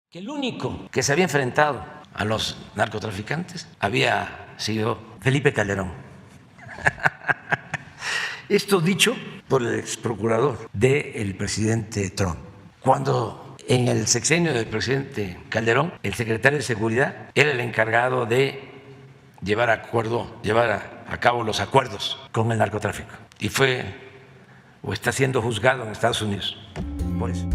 que el único que se había enfrentado a los narcotraficantes había sido Felipe Calderón. Esto dicho por el ex procurador del presidente Trump. Cuando en el sexenio del presidente Calderón, el secretario de Seguridad era el encargado de llevar a cabo los acuerdos con el narcotráfico. Y fue o está siendo juzgado en Estados Unidos por eso.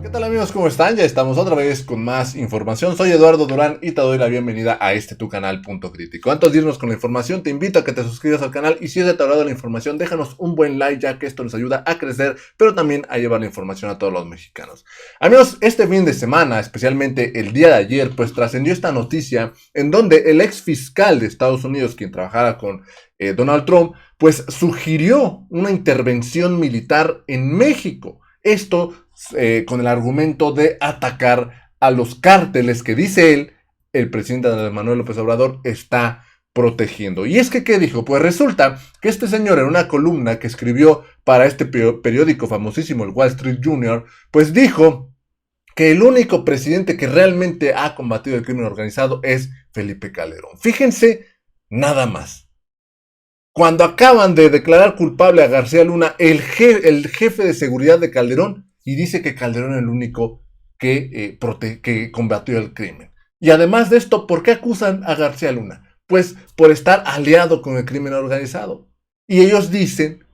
¿Qué tal, amigos? ¿Cómo están? Ya estamos otra vez con más información. Soy Eduardo Durán y te doy la bienvenida a este tu canal Punto Crítico. Antes de irnos con la información, te invito a que te suscribas al canal y si es de tu agrado la información, déjanos un buen like, ya que esto nos ayuda a crecer, pero también a llevar la información a todos los mexicanos. Amigos, este fin de semana, especialmente el día de ayer, pues trascendió esta noticia en donde el ex fiscal de Estados Unidos, quien trabajara con Donald Trump, pues sugirió una intervención militar en México. Esto con el argumento de atacar a los cárteles que, dice él, el presidente Andrés Manuel López Obrador está protegiendo. Y es que, ¿qué dijo? Pues resulta que este señor, en una columna que escribió para este periódico famosísimo, el Wall Street Journal, pues dijo que el único presidente que realmente ha combatido el crimen organizado es Felipe Calderón. Fíjense, nada más. Cuando acaban de declarar culpable a García Luna, el jefe de seguridad de Calderón, y dice que Calderón es el único que combatió el crimen. Y además de esto, ¿por qué acusan a García Luna? Pues por estar aliado con el crimen organizado. Y ellos dicen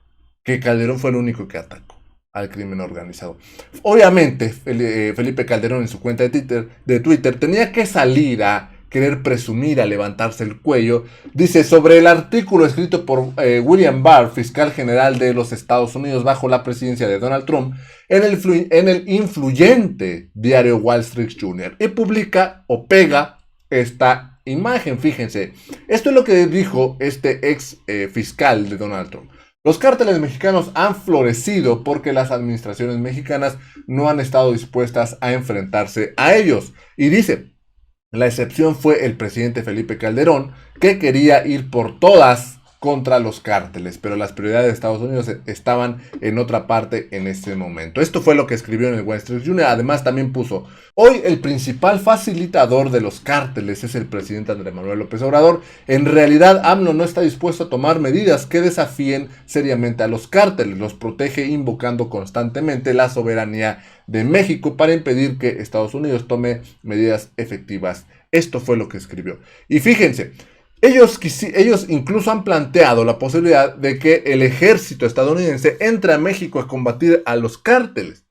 que Calderón fue el único que atacó al crimen organizado. Obviamente, Felipe Calderón en su cuenta de Twitter tenía que salir a querer presumir, a levantarse el cuello. Dice sobre el artículo escrito por William Barr, fiscal general de los Estados Unidos bajo la presidencia de Donald Trump, en el influyente diario Wall Street Journal, y publica o pega esta imagen. Fíjense, esto es lo que dijo este ex fiscal de Donald Trump. Los cárteles mexicanos han florecido porque las administraciones mexicanas no han estado dispuestas a enfrentarse a ellos. Y dice, la excepción fue el presidente Felipe Calderón, que quería ir por todas contra los cárteles, pero las prioridades de Estados Unidos estaban en otra parte en ese momento. Esto fue lo que escribió en el Wall Street Journal. Además también puso, hoy el principal facilitador de los cárteles es el presidente Andrés Manuel López Obrador. En realidad, AMLO no está dispuesto a tomar medidas que desafíen seriamente a los cárteles. Los protege invocando constantemente la soberanía de México para impedir que Estados Unidos tome medidas efectivas. Esto fue lo que escribió. Y fíjense, ellos incluso han planteado la posibilidad de que el ejército estadounidense entre a México a combatir a los cárteles.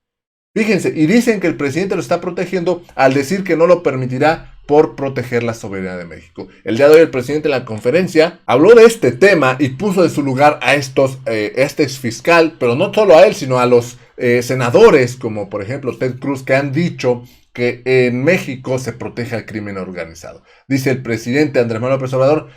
Fíjense, y dicen que el presidente lo está protegiendo al decir que no lo permitirá por proteger la soberanía de México. El día de hoy el presidente en la conferencia habló de este tema y puso de su lugar a este exfiscal, pero no solo a él, sino a los senadores, como por ejemplo Ted Cruz, que han dicho que en México se protege al crimen organizado. Dice el presidente Andrés Manuel López Obrador,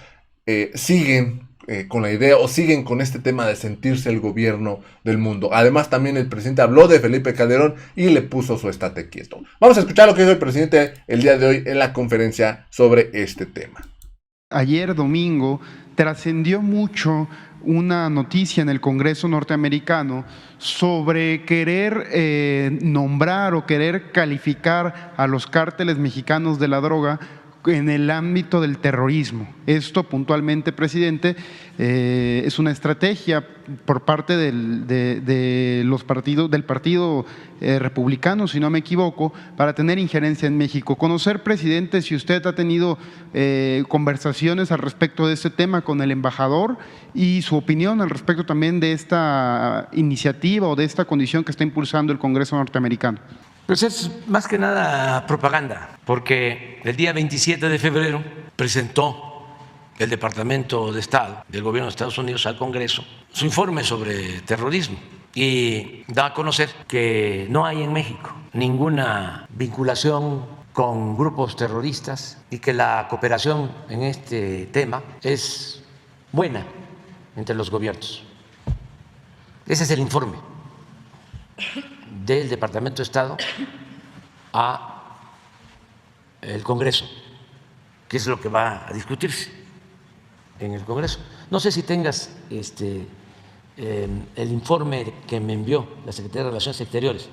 siguen con la idea o siguen con este tema de sentirse el gobierno del mundo. Además también el presidente habló de Felipe Calderón y le puso su estate quieto. Vamos a escuchar lo que dijo el presidente el día de hoy en la conferencia sobre este tema. Ayer domingo trascendió mucho una noticia en el Congreso norteamericano sobre querer nombrar o querer calificar a los cárteles mexicanos de la droga en el ámbito del terrorismo. Esto puntualmente, presidente, es una estrategia por parte del partido republicano, si no me equivoco, para tener injerencia en México. Conocer, presidente, si usted ha tenido conversaciones al respecto de este tema con el embajador y su opinión al respecto también de esta iniciativa o de esta condición que está impulsando el Congreso norteamericano. Pues es más que nada propaganda, porque el día 27 de febrero presentó el Departamento de Estado del Gobierno de Estados Unidos al Congreso su informe sobre terrorismo y da a conocer que no hay en México ninguna vinculación con grupos terroristas y que la cooperación en este tema es buena entre los gobiernos. Ese es el informe del Departamento de Estado a el Congreso, que es lo que va a discutirse en el Congreso. No sé si tengas el informe que me envió la Secretaría de Relaciones Exteriores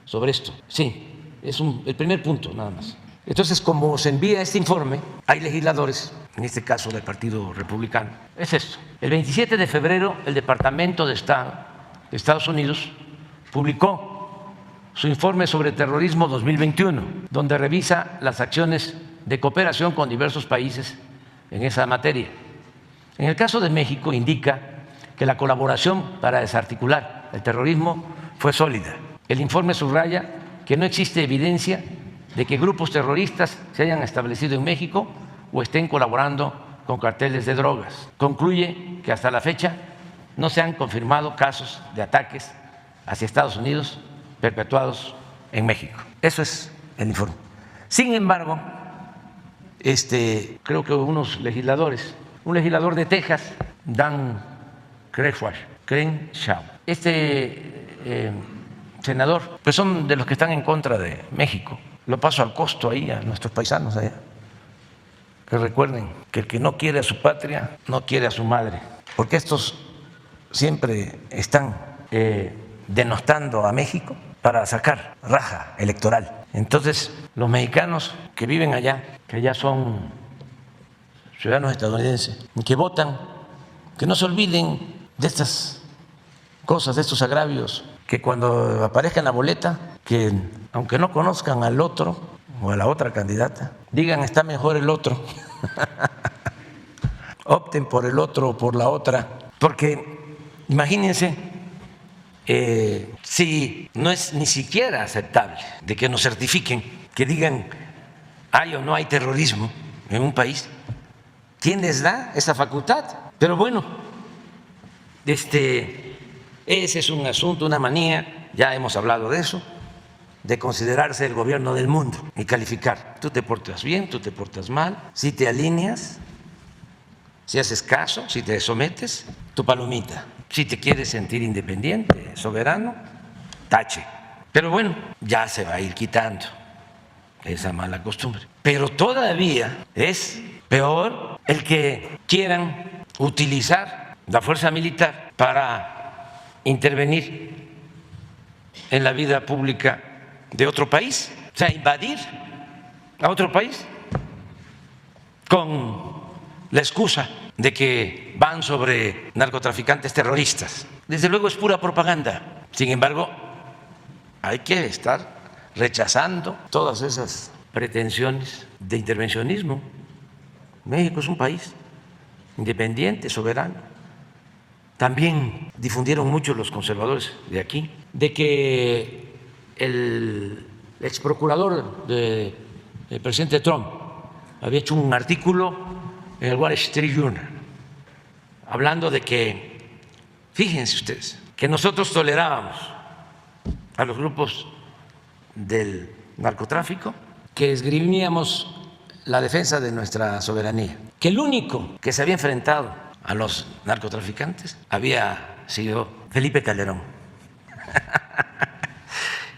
sobre esto. Sí, es el primer punto nada más. Entonces, como se envía este informe, hay legisladores, en este caso del Partido Republicano, es esto. El 27 de febrero, el Departamento de Estado de Estados Unidos publicó su informe sobre terrorismo 2021, donde revisa las acciones de cooperación con diversos países en esa materia. En el caso de México, indica que la colaboración para desarticular el terrorismo fue sólida. El informe subraya que no existe evidencia de que grupos terroristas se hayan establecido en México o estén colaborando con carteles de drogas. Concluye que hasta la fecha no se han confirmado casos de ataques hacia Estados Unidos perpetuados en México. Eso es el informe. Sin embargo, creo que unos legisladores, un legislador de Texas, Dan Crenshaw, senador, pues son de los que están en contra de México. Lo paso al costo ahí a nuestros paisanos allá, que recuerden que el que no quiere a su patria no quiere a su madre, porque estos siempre están denostando a México para sacar raja electoral. Entonces, los mexicanos que viven allá, que ya son ciudadanos estadounidenses, que votan, que no se olviden de estas cosas, de estos agravios, que cuando aparezca en la boleta, que aunque no conozcan al otro o a la otra candidata, digan está mejor el otro, opten por el otro o por la otra, porque imagínense si no es ni siquiera aceptable de que nos certifiquen, que digan hay o no hay terrorismo en un país, ¿quién les da esa facultad? Pero bueno, ese es un asunto, una manía, ya hemos hablado de eso, de considerarse el gobierno del mundo y calificar. Tú te portas bien, tú te portas mal, si te alineas, si haces caso, si te sometes, tu palomita. Si te quieres sentir independiente, soberano, tache. Pero bueno, ya se va a ir quitando esa mala costumbre. Pero todavía es peor el que quieran utilizar la fuerza militar para intervenir en la vida pública de otro país, o sea, invadir a otro país con la excusa de que van sobre narcotraficantes terroristas. Desde luego es pura propaganda. Sin embargo, hay que estar rechazando todas esas pretensiones de intervencionismo. México es un país independiente, soberano. También difundieron mucho los conservadores de aquí de que el exprocurador del presidente Trump había hecho un artículo en el Wall Street Journal hablando de que, fíjense ustedes, que nosotros tolerábamos a los grupos del narcotráfico, que esgrimíamos la defensa de nuestra soberanía, que el único que se había enfrentado a los narcotraficantes había sido Felipe Calderón.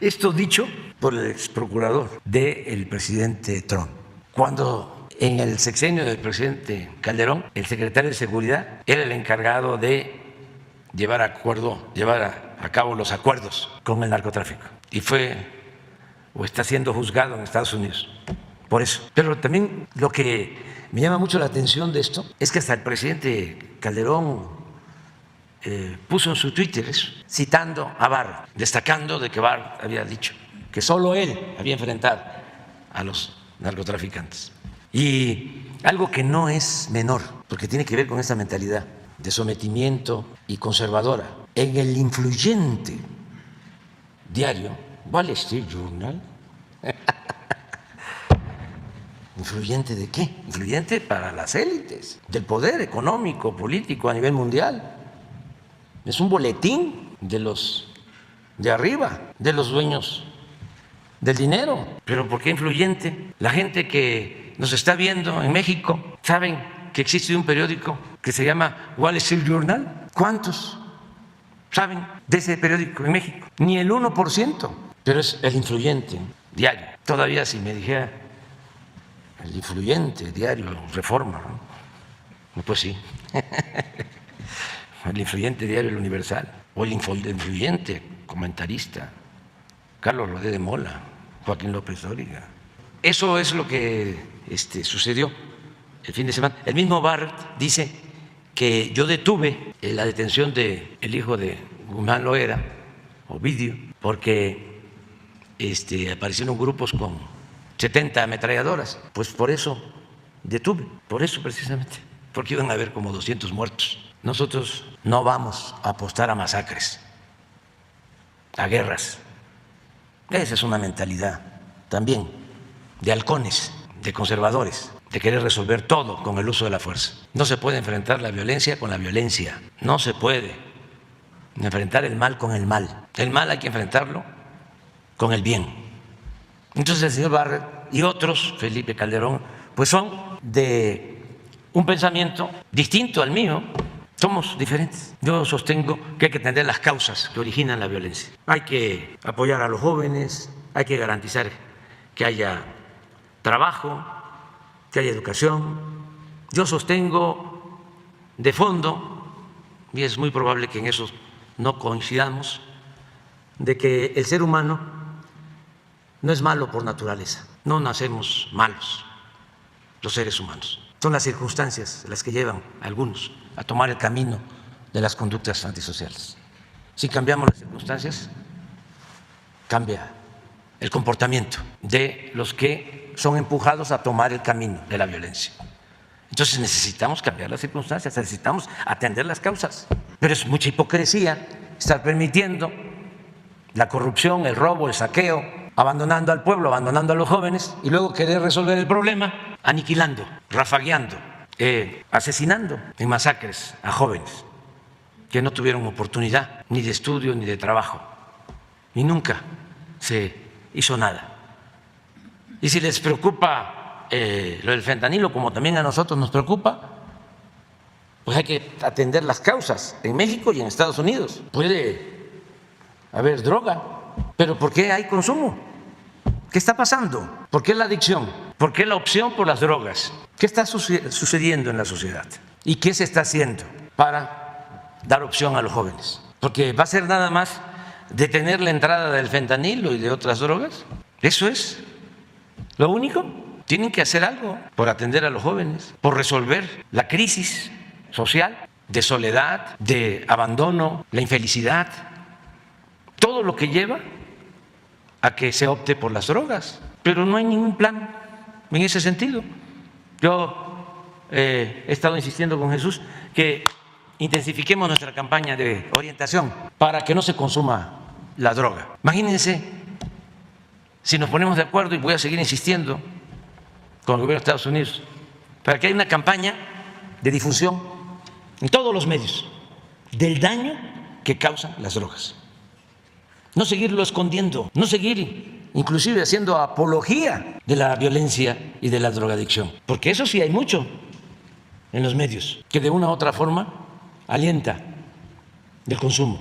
Esto dicho por el exprocurador del presidente Trump. Cuando en el sexenio del presidente Calderón, el secretario de Seguridad era el encargado de llevar a cabo los acuerdos con el narcotráfico y fue o está siendo juzgado en Estados Unidos por eso. Pero también lo que me llama mucho la atención de esto es que hasta el presidente Calderón puso en su Twitter eso, citando a Barr, destacando de que Barr había dicho que solo él había enfrentado a los narcotraficantes. Y algo que no es menor, porque tiene que ver con esa mentalidad de sometimiento y conservadora. En el influyente diario Wall Street Journal, ¿influyente de qué? Influyente para las élites del poder económico, político a nivel mundial. Es un boletín de los de arriba, de los dueños del dinero. ¿Pero por qué influyente? La gente que nos está viendo en México, ¿saben que existe un periódico que se llama Wall Street Journal? ¿Cuántos saben de ese periódico en México? Ni el 1%, pero es el influyente diario. Todavía si me dijera el influyente diario Reforma, ¿no? Pues sí. el influyente diario El Universal, o el influyente comentarista Carlos Rodé de Mola, Joaquín López Dóriga. Eso es lo que sucedió el fin de semana. El mismo Barrett dice que yo detuve la detención del hijo de Guzmán Loera, Ovidio, porque aparecieron grupos con 70 ametralladoras. Pues por eso detuve, por eso precisamente, porque iban a haber como 200 muertos. Nosotros no vamos a apostar a masacres, a guerras. Esa es una mentalidad también de halcones, de conservadores, de querer resolver todo con el uso de la fuerza. No se puede enfrentar la violencia con la violencia, no se puede enfrentar el mal con el mal. El mal hay que enfrentarlo con el bien. Entonces el señor Barrett y otros, Felipe Calderón, pues son de un pensamiento distinto al mío. Somos diferentes. Yo sostengo que hay que atender las causas que originan la violencia. Hay que apoyar a los jóvenes, hay que garantizar que haya trabajo, que haya educación. Yo sostengo de fondo, y es muy probable que en eso no coincidamos, de que el ser humano no es malo por naturaleza. No nacemos malos los seres humanos. Son las circunstancias las que llevan a algunos a tomar el camino de las conductas antisociales. Si cambiamos las circunstancias, cambia el comportamiento de los que son empujados a tomar el camino de la violencia. Entonces necesitamos cambiar las circunstancias, necesitamos atender las causas. Pero es mucha hipocresía estar permitiendo la corrupción, el robo, el saqueo, abandonando al pueblo, abandonando a los jóvenes y luego querer resolver el problema aniquilando, rafagueando, asesinando en masacres a jóvenes que no tuvieron oportunidad ni de estudio ni de trabajo y nunca se hizo nada. Y si les preocupa lo del fentanilo, como también a nosotros nos preocupa, pues hay que atender las causas en México y en Estados Unidos. Puede haber droga, pero ¿por qué hay consumo? ¿Qué está pasando? ¿Por qué la adicción? ¿Por qué la opción por las drogas? ¿Qué está sucediendo en la sociedad? ¿Y qué se está haciendo para dar opción a los jóvenes? Porque va a ser nada más detener la entrada del fentanilo y de otras drogas. ¿Eso es lo único? Tienen que hacer algo por atender a los jóvenes, por resolver la crisis social, de soledad, de abandono, la infelicidad, todo lo que lleva a que se opte por las drogas. Pero no hay ningún plan en ese sentido. Yo he estado insistiendo con Jesús que intensifiquemos nuestra campaña de orientación para que no se consuma la droga. Imagínense si nos ponemos de acuerdo, y voy a seguir insistiendo con el gobierno de Estados Unidos, para que haya una campaña de difusión en todos los medios del daño que causan las drogas. No seguirlo escondiendo, no seguir inclusive haciendo apología de la violencia y de la drogadicción, porque eso sí hay mucho en los medios que de una u otra forma alienta del consumo.